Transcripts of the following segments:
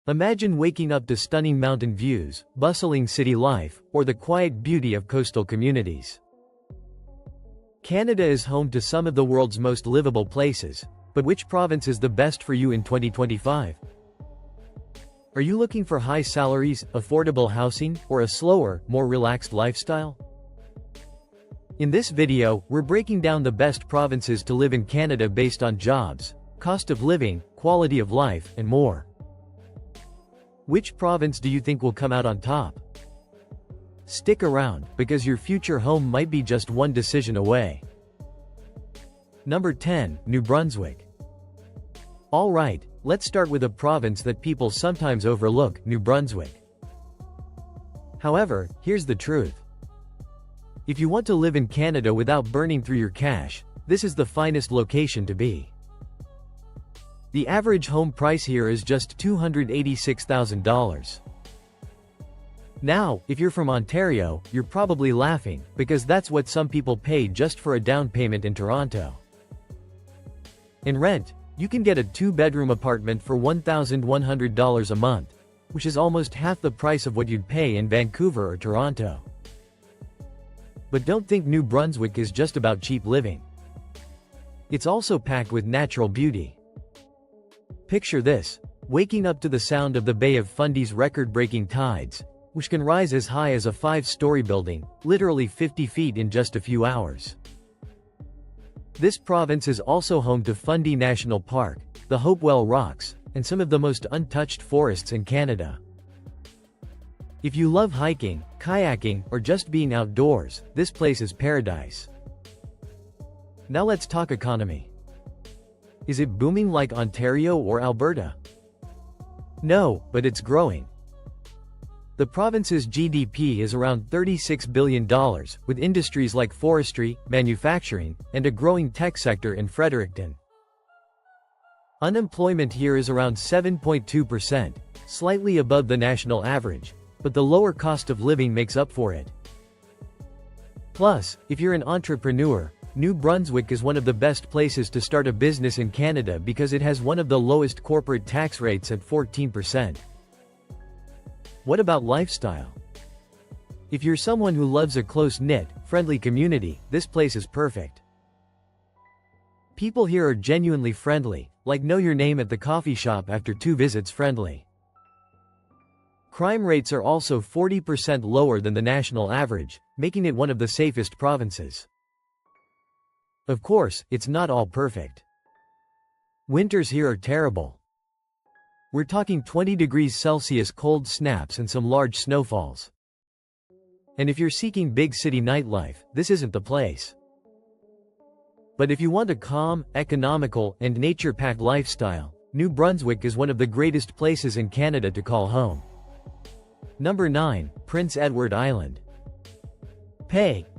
Imagine waking up to stunning mountain views, bustling city life, or the quiet beauty of coastal communities. Canada is home to some of the world's most livable places, but which province is the best for you in 2025? Are you looking for high salaries, affordable housing, or a slower, more relaxed lifestyle? In this video, we're breaking down the best provinces to live in Canada based on jobs, cost of living, quality of life, and more. Which province do you think will come out on top? Stick around, because your future home might be just one decision away. Number 10, New Brunswick. Alright, let's start with a province that people sometimes overlook, New Brunswick. However, here's the truth. If you want to live in Canada without burning through your cash, this is the finest location to be. The average home price here is just $286,000. Now, if you're from Ontario, you're probably laughing, because that's what some people pay just for a down payment in Toronto. In rent, you can get a 2-bedroom apartment for $1,100 a month, which is almost half the price of what you'd pay in Vancouver or Toronto. But don't think New Brunswick is just about cheap living. It's also packed with natural beauty. Picture this, waking up to the sound of the Bay of Fundy's record-breaking tides, which can rise as high as a 5-story building, literally 50 feet in just a few hours. This province is also home to Fundy National Park, the Hopewell Rocks, and some of the most untouched forests in Canada. If you love hiking, kayaking, or just being outdoors, this place is paradise. Now let's talk economy. Is it booming like Ontario or Alberta? No, but it's growing. The province's GDP is around $36 billion, with industries like forestry, manufacturing, and a growing tech sector in Fredericton. Unemployment here is around 7.2%, slightly above the national average, but the lower cost of living makes up for it. Plus, if you're an entrepreneur, New Brunswick is one of the best places to start a business in Canada because it has one of the lowest corporate tax rates at 14%. What about lifestyle? If you're someone who loves a close-knit, friendly community, this place is perfect. People here are genuinely friendly, like know your name at the coffee shop after 2 visits friendly. Crime rates are also 40% lower than the national average, making it one of the safest provinces. Of course, it's not all perfect. Winters here are terrible. We're talking 20 degrees Celsius cold snaps and some large snowfalls. And if you're seeking big city nightlife, this isn't the place. But if you want a calm, economical, and nature-packed lifestyle, New Brunswick is one of the greatest places in Canada to call home. Number 9, Prince Edward Island.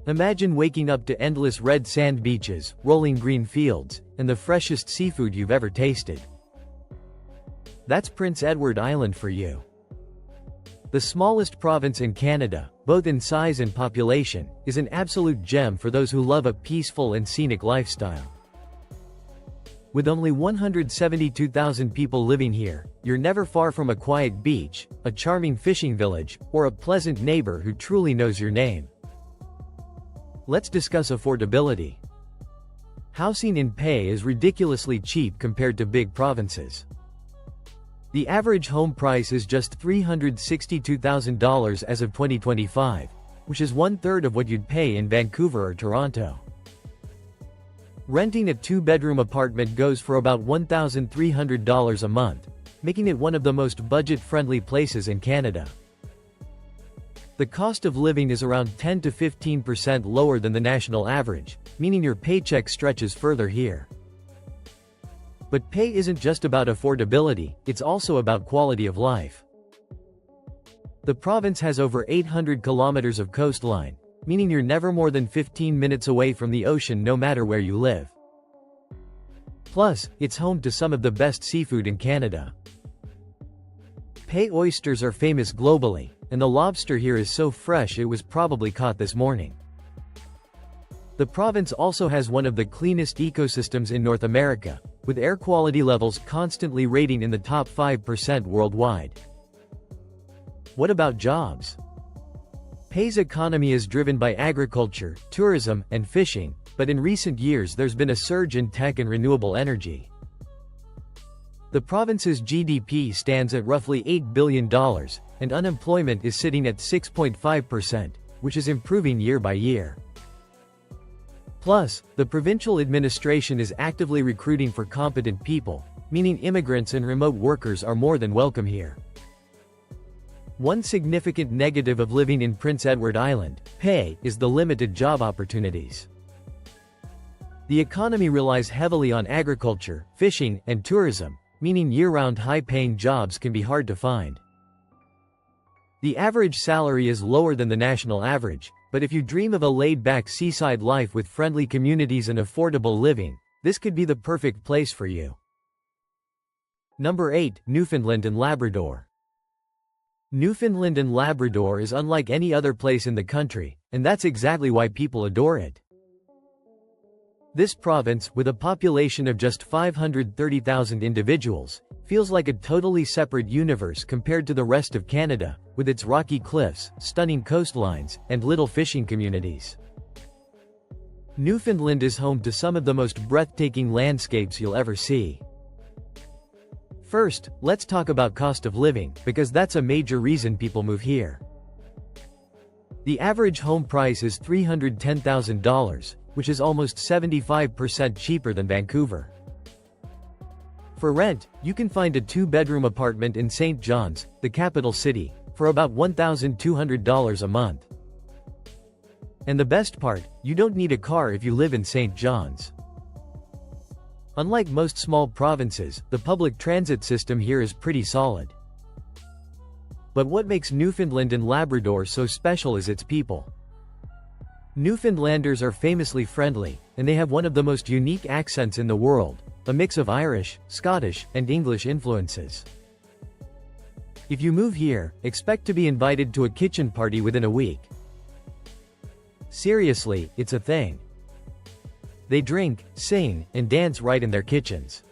Imagine waking up to endless red sand beaches, rolling green fields, and the freshest seafood you've ever tasted. That's Prince Edward Island for you. The smallest province in Canada, both in size and population, is an absolute gem for those who love a peaceful and scenic lifestyle. With only 172,000 people living here, you're never far from a quiet beach, a charming fishing village, or a pleasant neighbor who truly knows your name. Let's discuss affordability. Housing in Pei is ridiculously cheap compared to big provinces. The average home price is just $362,000 as of 2025, which is 1/3 of what you'd pay in Vancouver or Toronto. Renting a 2-bedroom apartment goes for about $1,300 a month, making it one of the most budget-friendly places in Canada. The cost of living is around 10 to 15% lower than the national average, meaning your paycheck stretches further here. But pay isn't just about affordability, it's also about quality of life. The province has over 800 kilometers of coastline, meaning you're never more than 15 minutes away from the ocean no matter where you live. Plus, it's home to some of the best seafood in Canada. Pei oysters are famous globally, and the lobster here is so fresh it was probably caught this morning. The province also has one of the cleanest ecosystems in North America, with air quality levels constantly rating in the top 5% worldwide. What about jobs? Pei's economy is driven by agriculture, tourism, and fishing, but in recent years there's been a surge in tech and renewable energy. The province's GDP stands at roughly $8 billion, and unemployment is sitting at 6.5%, which is improving year by year. Plus, the provincial administration is actively recruiting for competent people, meaning immigrants and remote workers are more than welcome here. One significant negative of living in Prince Edward Island, Pei, is the limited job opportunities. The economy relies heavily on agriculture, fishing, and tourism, meaning year-round high-paying jobs can be hard to find. The average salary is lower than the national average, but if you dream of a laid-back seaside life with friendly communities and affordable living, this could be the perfect place for you. Number 8. Newfoundland and Labrador. Newfoundland and Labrador is unlike any other place in the country, and that's exactly why people adore it. This province, with a population of just 530,000 individuals, feels like a totally separate universe compared to the rest of Canada, with its rocky cliffs, stunning coastlines, and little fishing communities. Newfoundland is home to some of the most breathtaking landscapes you'll ever see. First, let's talk about cost of living, because that's a major reason people move here. The average home price is $310,000, which is almost 75% cheaper than Vancouver. For rent, you can find a 2-bedroom apartment in St. John's, the capital city, for about $1,200 a month. And the best part, you don't need a car if you live in St. John's. Unlike most small provinces, the public transit system here is pretty solid. But what makes Newfoundland and Labrador so special is its people. Newfoundlanders are famously friendly, and they have one of the most unique accents in the world, a mix of Irish, Scottish, and English influences. If you move here, expect to be invited to a kitchen party within a week. Seriously, it's a thing. They drink, sing, and dance right in their kitchens.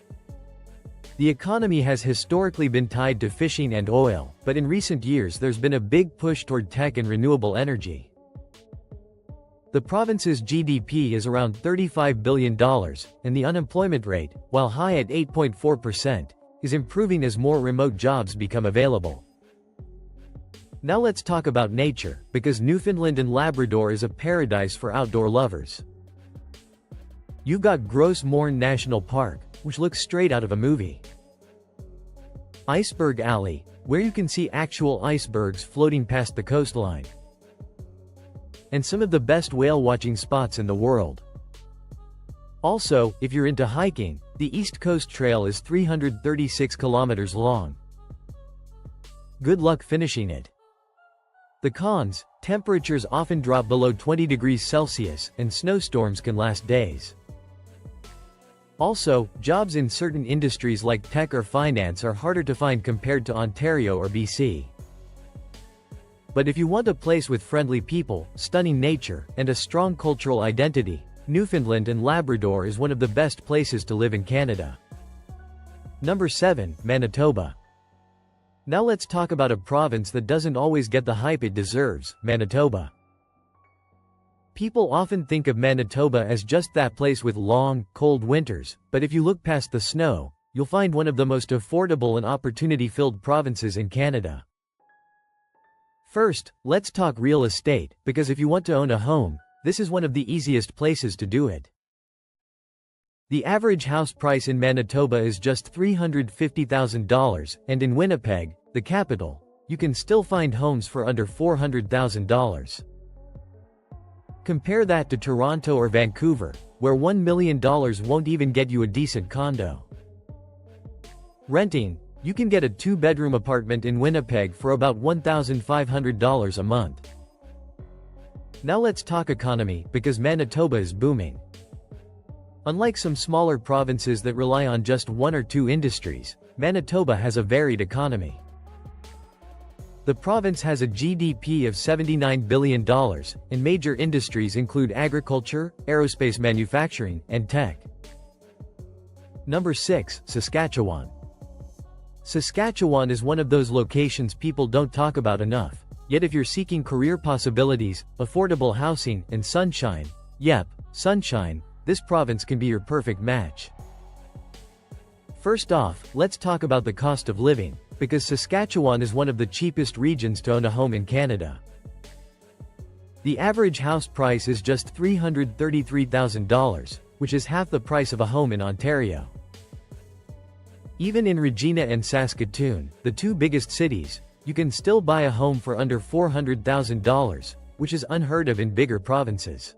The economy has historically been tied to fishing and oil, but in recent years there's been a big push toward tech and renewable energy. The province's GDP is around $35 billion, and the unemployment rate, while high at 8.4%, is improving as more remote jobs become available. Now let's talk about nature, because Newfoundland and Labrador is a paradise for outdoor lovers. You've got Gros Morne National Park, which looks straight out of a movie. Iceberg Alley, where you can see actual icebergs floating past the coastline. And some of the best whale watching spots in the world. Also, if you're into hiking, the East Coast Trail is 336 kilometers long. Good luck finishing it. The cons: temperatures often drop below 20 degrees Celsius, and snowstorms can last days. Also, jobs in certain industries like tech or finance are harder to find compared to Ontario or BC. But if you want a place with friendly people, stunning nature, and a strong cultural identity, Newfoundland and Labrador is one of the best places to live in Canada. Number 7. Manitoba. Now let's talk about a province that doesn't always get the hype it deserves, Manitoba. People often think of Manitoba as just that place with long, cold winters, but if you look past the snow, you'll find one of the most affordable and opportunity-filled provinces in Canada. First, let's talk real estate, because if you want to own a home, this is one of the easiest places to do it. The average house price in Manitoba is just $350,000, and in Winnipeg, the capital, you can still find homes for under $400,000. Compare that to Toronto or Vancouver, where $1 million won't even get you a decent condo. Renting: you can get a 2-bedroom apartment in Winnipeg for about $1,500 a month. Now let's talk economy, because Manitoba is booming. Unlike some smaller provinces that rely on just one or two industries, Manitoba has a varied economy. The province has a GDP of $79 billion, and major industries include agriculture, aerospace manufacturing, and tech. Number 6. Saskatchewan. Saskatchewan is one of those locations people don't talk about enough. Yet if you're seeking career possibilities, affordable housing, and sunshine, yep, sunshine, this province can be your perfect match. First off, let's talk about the cost of living, because Saskatchewan is one of the cheapest regions to own a home in Canada. The average house price is just $333,000, which is half the price of a home in Ontario. Even in Regina and Saskatoon, the two biggest cities, you can still buy a home for under $400,000, which is unheard of in bigger provinces.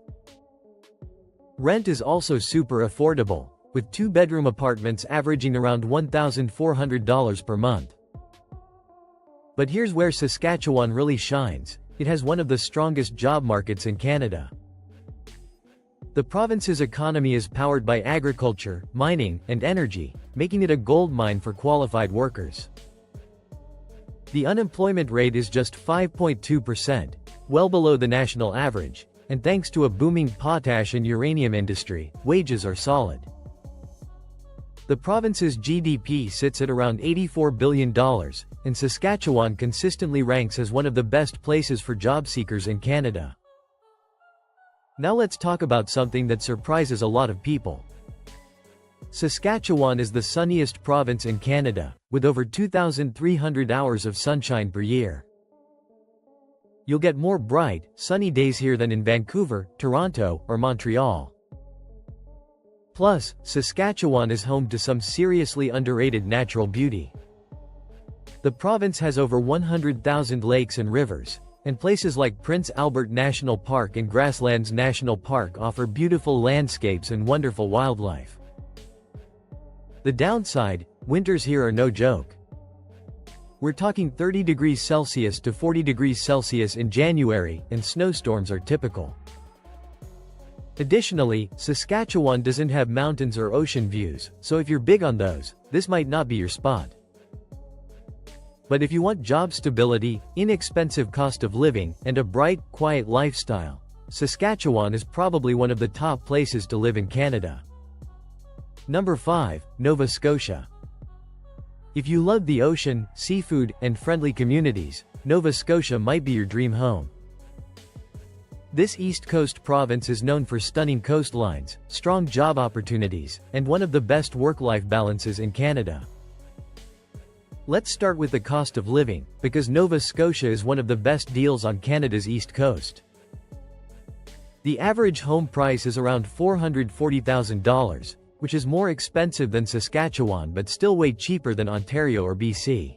Rent is also super affordable, with two-bedroom apartments averaging around $1,400 per month. But here's where Saskatchewan really shines. It has one of the strongest job markets in Canada. The province's economy is powered by agriculture, mining, and energy, making it a gold mine for qualified workers. The unemployment rate is just 5.2%, well below the national average, and thanks to a booming potash and uranium industry, wages are solid. The province's GDP sits at around $84 billion, and Saskatchewan consistently ranks as one of the best places for job seekers in Canada. Now let's talk about something that surprises a lot of people. Saskatchewan is the sunniest province in Canada, with over 2,300 hours of sunshine per year. You'll get more bright, sunny days here than in Vancouver, Toronto, or Montreal. Plus, Saskatchewan is home to some seriously underrated natural beauty. The province has over 100,000 lakes and rivers, and places like Prince Albert National Park and Grasslands National Park offer beautiful landscapes and wonderful wildlife. The downside, winters here are no joke. We're talking 30 degrees Celsius to 40 degrees Celsius in January, and snowstorms are typical. Additionally, Saskatchewan doesn't have mountains or ocean views, so if you're big on those, this might not be your spot. But if you want job stability, inexpensive cost of living, and a bright, quiet lifestyle, Saskatchewan is probably one of the top places to live in Canada. Number 5. Nova Scotia. If you love the ocean, seafood, and friendly communities, Nova Scotia might be your dream home. This East Coast province is known for stunning coastlines, strong job opportunities, and one of the best work-life balances in Canada. Let's start with the cost of living, because Nova Scotia is one of the best deals on Canada's East Coast. The average home price is around $440,000, which is more expensive than Saskatchewan but still way cheaper than Ontario or BC.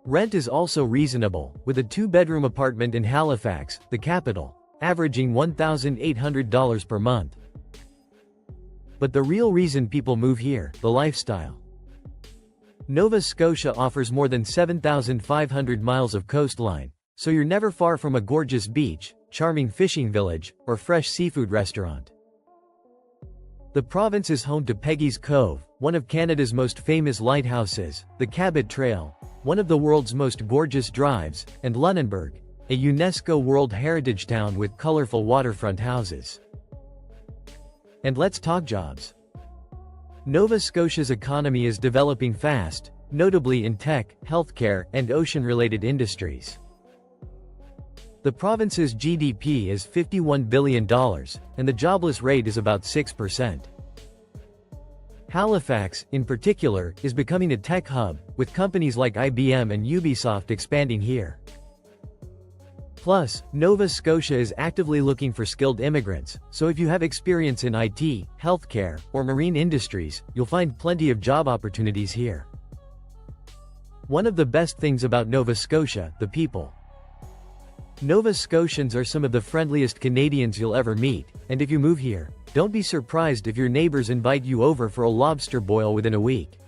Rent is also reasonable, with a two-bedroom apartment in Halifax, the capital, averaging $1,800 per month. But the real reason people move here, the lifestyle. Nova Scotia offers more than 7,500 miles of coastline, so you're never far from a gorgeous beach, charming fishing village, or fresh seafood restaurant. The province is home to Peggy's Cove, one of Canada's most famous lighthouses, the Cabot Trail, one of the world's most gorgeous drives, and Lunenburg, a UNESCO World Heritage town with colorful waterfront houses. And let's talk jobs. Nova Scotia's economy is developing fast, notably in tech, healthcare, and ocean-related industries. The province's GDP is $51 billion, and the jobless rate is about 6%. Halifax, in particular, is becoming a tech hub, with companies like IBM and Ubisoft expanding here. Plus, Nova Scotia is actively looking for skilled immigrants, so if you have experience in IT, healthcare, or marine industries, you'll find plenty of job opportunities here. One of the best things about Nova Scotia, the people. Nova Scotians are some of the friendliest Canadians you'll ever meet, and if you move here, don't be surprised if your neighbors invite you over for a lobster boil within a week.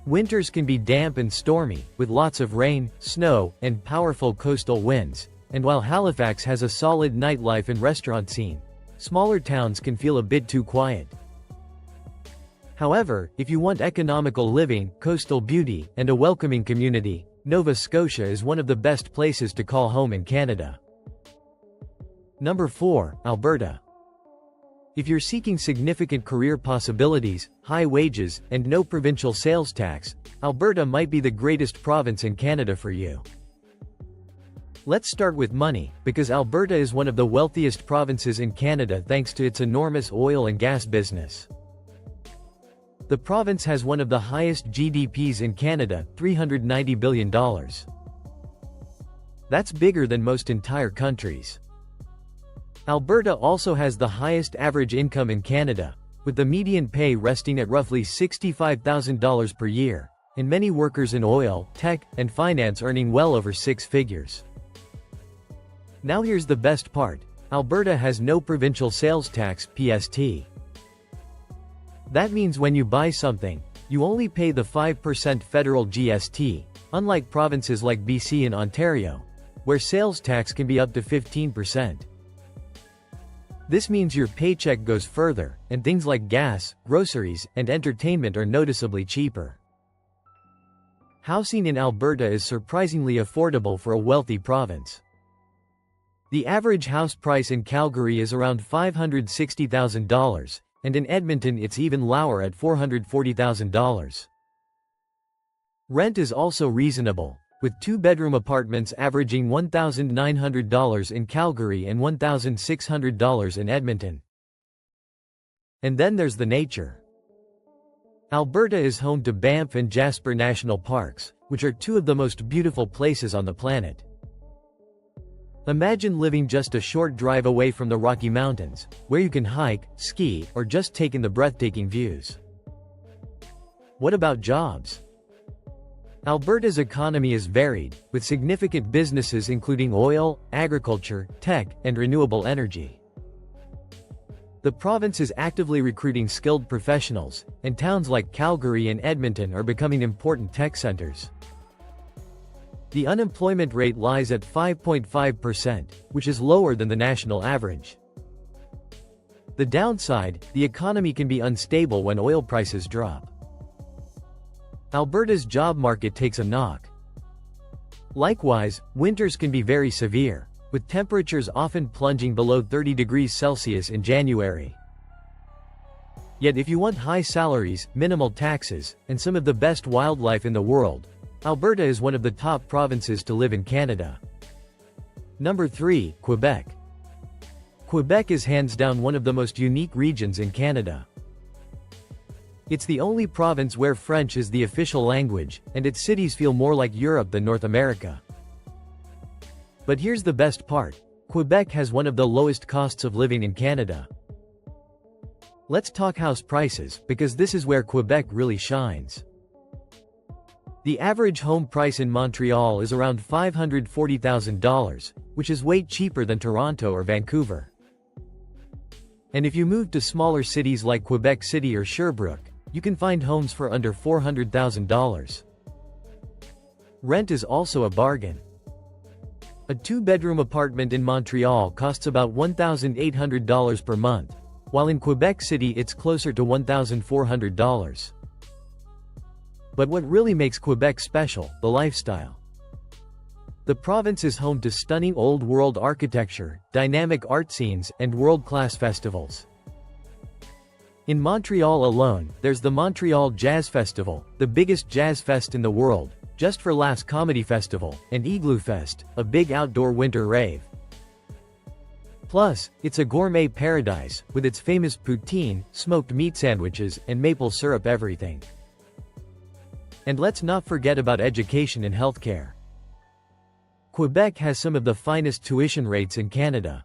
Winters can be damp and stormy, with lots of rain, snow, and powerful coastal winds, and while Halifax has a solid nightlife and restaurant scene, smaller towns can feel a bit too quiet. However, if you want economical living, coastal beauty, and a welcoming community, Nova Scotia is one of the best places to call home in Canada. Number 4. Alberta. If you're seeking significant career possibilities, high wages, and no provincial sales tax, Alberta might be the greatest province in Canada for you. Let's start with money, because Alberta is one of the wealthiest provinces in Canada thanks to its enormous oil and gas business. The province has one of the highest GDPs in Canada, $390 billion. That's bigger than most entire countries. Alberta also has the highest average income in Canada, with the median pay resting at roughly $65,000 per year, and many workers in oil, tech, and finance earning well over six figures. Now here's the best part: Alberta has no provincial sales tax (PST). That means when you buy something, you only pay the 5% federal GST, unlike provinces like BC and Ontario, where sales tax can be up to 15%. This means your paycheck goes further, and things like gas, groceries, and entertainment are noticeably cheaper. Housing in Alberta is surprisingly affordable for a wealthy province. The average house price in Calgary is around $560,000, and in Edmonton it's even lower at $440,000. Rent is also reasonable, with two-bedroom apartments averaging $1,900 in Calgary and $1,600 in Edmonton. And then there's the nature. Alberta is home to Banff and Jasper National Parks, which are two of the most beautiful places on the planet. Imagine living just a short drive away from the Rocky Mountains, where you can hike, ski, or just take in the breathtaking views. What about jobs? Alberta's economy is varied, with significant businesses including oil, agriculture, tech, and renewable energy. The province is actively recruiting skilled professionals, and towns like Calgary and Edmonton are becoming important tech centers. The unemployment rate lies at 5.5%, which is lower than the national average. The downside: the economy can be unstable when oil prices drop. Alberta's job market takes a knock. Likewise, winters can be very severe, with temperatures often plunging below 30 degrees Celsius in January. Yet if you want high salaries, minimal taxes, and some of the best wildlife in the world, Alberta is one of the top provinces to live in Canada. Number 3, Quebec. Quebec is hands down one of the most unique regions in Canada. It's the only province where French is the official language, and its cities feel more like Europe than North America. But here's the best part: Quebec has one of the lowest costs of living in Canada. Let's talk house prices, because this is where Quebec really shines. The average home price in Montreal is around $540,000, which is way cheaper than Toronto or Vancouver. And if you move to smaller cities like Quebec City or Sherbrooke, you can find homes for under $400,000. Rent is also a bargain. A two-bedroom apartment in Montreal costs about $1,800 per month, while in Quebec City it's closer to $1,400. But what really makes Quebec special: the lifestyle. The province is home to stunning old-world architecture, dynamic art scenes, and world-class festivals. In Montreal alone, there's the Montreal Jazz Festival, the biggest jazz fest in the world, Just for Laughs Comedy Festival, and Igloo Fest, a big outdoor winter rave. Plus, it's a gourmet paradise, with its famous poutine, smoked meat sandwiches, and maple syrup everything. And let's not forget about education and healthcare. Quebec has some of the finest tuition rates in Canada.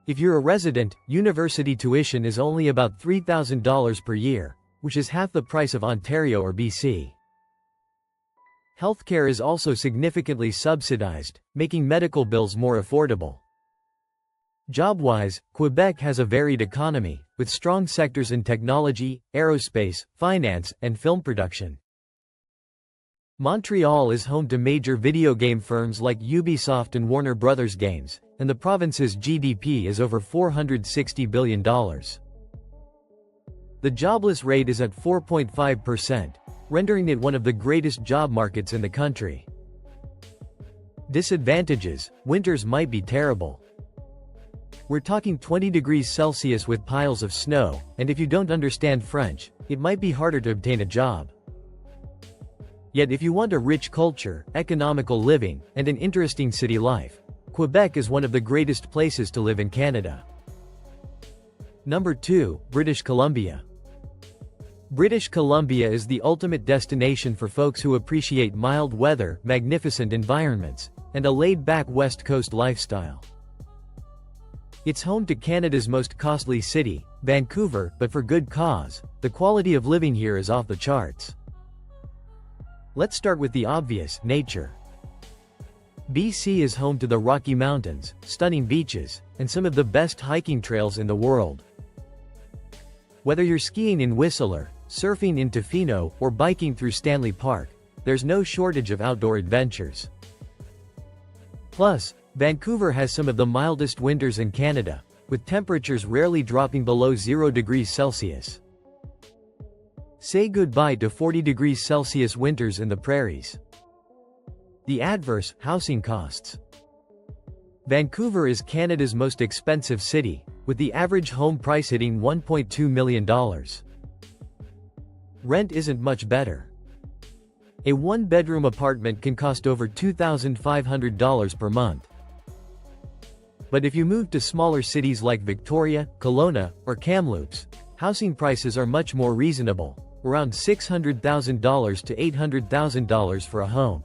If you're a resident, university tuition is only about $3,000 per year, which is half the price of Ontario or BC. Healthcare is also significantly subsidized, making medical bills more affordable. Job-wise, Quebec has a varied economy, with strong sectors in technology, aerospace, finance, and film production. Montreal is home to major video game firms like Ubisoft and Warner Bros. Games, and the province's GDP is over $460 billion. The jobless rate is at 4.5%, rendering it one of the greatest job markets in the country. Disadvantages: winters might be terrible. We're talking 20 degrees Celsius with piles of snow, and if you don't understand French, it might be harder to obtain a job. Yet if you want a rich culture, economical living, and an interesting city life, Quebec is one of the greatest places to live in Canada. Number 2, British Columbia. British Columbia is the ultimate destination for folks who appreciate mild weather, magnificent environments, and a laid-back West Coast lifestyle. It's home to Canada's most costly city, Vancouver, but for good cause. The quality of living here is off the charts. Let's start with the obvious, nature. BC is home to the Rocky Mountains, stunning beaches, and some of the best hiking trails in the world. Whether you're skiing in Whistler, surfing in Tofino, or biking through Stanley Park, there's no shortage of outdoor adventures. Plus, Vancouver has some of the mildest winters in Canada, with temperatures rarely dropping below 0 degrees Celsius. Say goodbye to 40 degrees Celsius winters in the prairies. The adverse, housing costs. Vancouver is Canada's most expensive city, with the average home price hitting $1.2 million. Rent isn't much better. A one-bedroom apartment can cost over $2,500 per month. But if you move to smaller cities like Victoria, Kelowna, or Kamloops, housing prices are much more reasonable, around $600,000 to $800,000 for a home.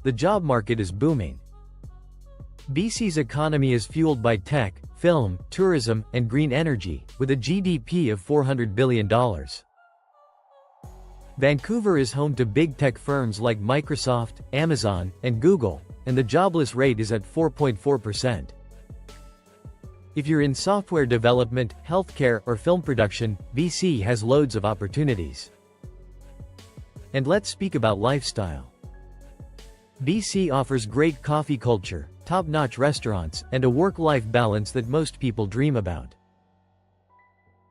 The job market is booming. BC's economy is fueled by tech, film, tourism, and green energy, with a GDP of $400 billion. Vancouver is home to big tech firms like Microsoft, Amazon, and Google, and the jobless rate is at 4.4%. If you're in software development, healthcare, or film production, BC has loads of opportunities. And let's speak about lifestyle. BC offers great coffee culture, top-notch restaurants, and a work-life balance that most people dream about.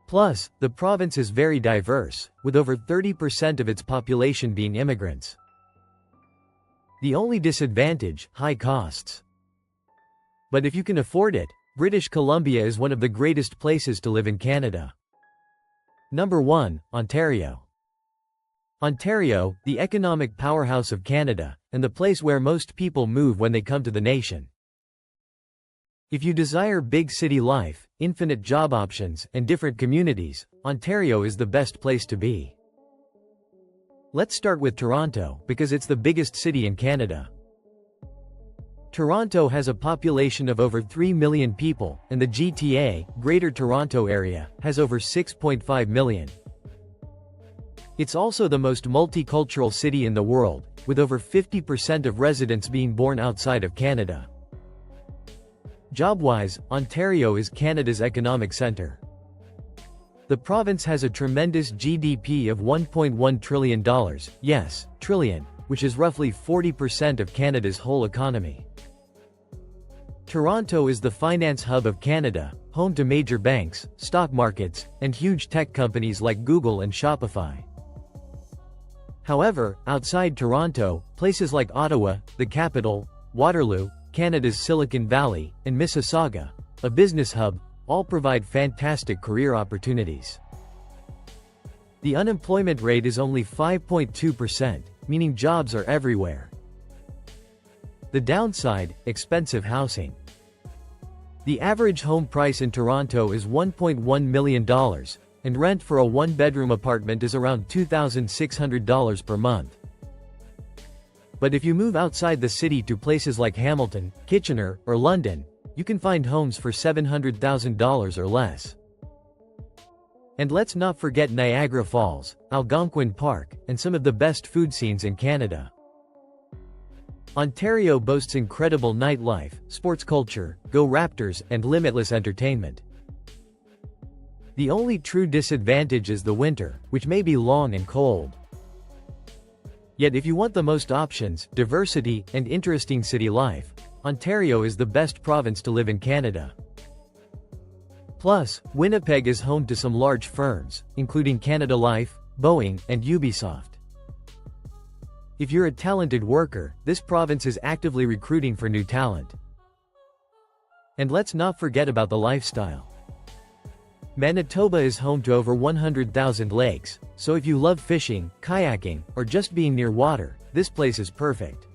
Plus, the province is very diverse, with over 30% of its population being immigrants. The only disadvantage, high costs. But if you can afford it, British Columbia is one of the greatest places to live in Canada. Number 1, Ontario. Ontario, the economic powerhouse of Canada, and the place where most people move when they come to the nation. If you desire big city life, infinite job options, and different communities, Ontario is the best place to be. Let's start with Toronto, because it's the biggest city in Canada. Toronto has a population of over 3 million people, and the GTA, Greater Toronto Area, has over 6.5 million. It's also the most multicultural city in the world, with over 50% of residents being born outside of Canada. Job-wise, Ontario is Canada's economic center. The province has a tremendous GDP of $1.1 trillion, yes, trillion, which is roughly 40% of Canada's whole economy. Toronto is the finance hub of Canada, home to major banks, stock markets, and huge tech companies like Google and Shopify. However, outside Toronto, places like Ottawa, the capital, Waterloo, Canada's Silicon Valley, and Mississauga, a business hub, all provide fantastic career opportunities. The unemployment rate is only 5.2%, meaning jobs are everywhere. The downside, expensive housing. The average home price in Toronto is $1.1 million, and rent for a one-bedroom apartment is around $2,600 per month. But if you move outside the city to places like Hamilton, Kitchener, or London, you can find homes for $700,000 or less. And let's not forget Niagara Falls, Algonquin Park, and some of the best food scenes in Canada. Ontario boasts incredible nightlife, sports culture, Go Raptors, and limitless entertainment. The only true disadvantage is the winter, which may be long and cold. Yet if you want the most options, diversity, and interesting city life, Ontario is the best province to live in Canada. Plus, Winnipeg is home to some large firms, including Canada Life, Boeing, and Ubisoft. If you're a talented worker, this province is actively recruiting for new talent. And let's not forget about the lifestyle. Manitoba is home to over 100,000 lakes, so if you love fishing, kayaking, or just being near water, this place is perfect.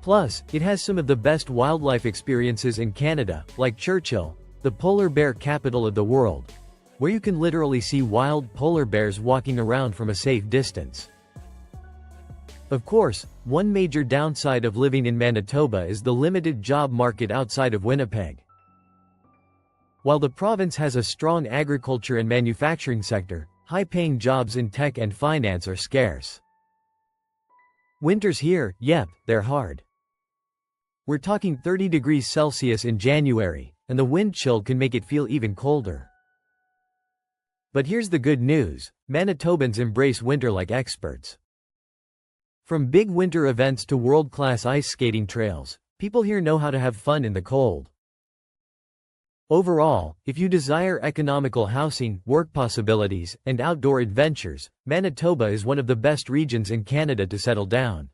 Plus, it has some of the best wildlife experiences in Canada, like Churchill, the polar bear capital of the world, where you can literally see wild polar bears walking around from a safe distance. Of course, one major downside of living in Manitoba is the limited job market outside of Winnipeg. While the province has a strong agriculture and manufacturing sector, high-paying jobs in tech and finance are scarce. Winters here, yep, they're hard. We're talking 30 degrees Celsius in January, and the wind chill can make it feel even colder. But here's the good news, Manitobans embrace winter like experts. From big winter events to world-class ice skating trails, people here know how to have fun in the cold. Overall, if you desire economical housing, work possibilities, and outdoor adventures, Manitoba is one of the best regions in Canada to settle down.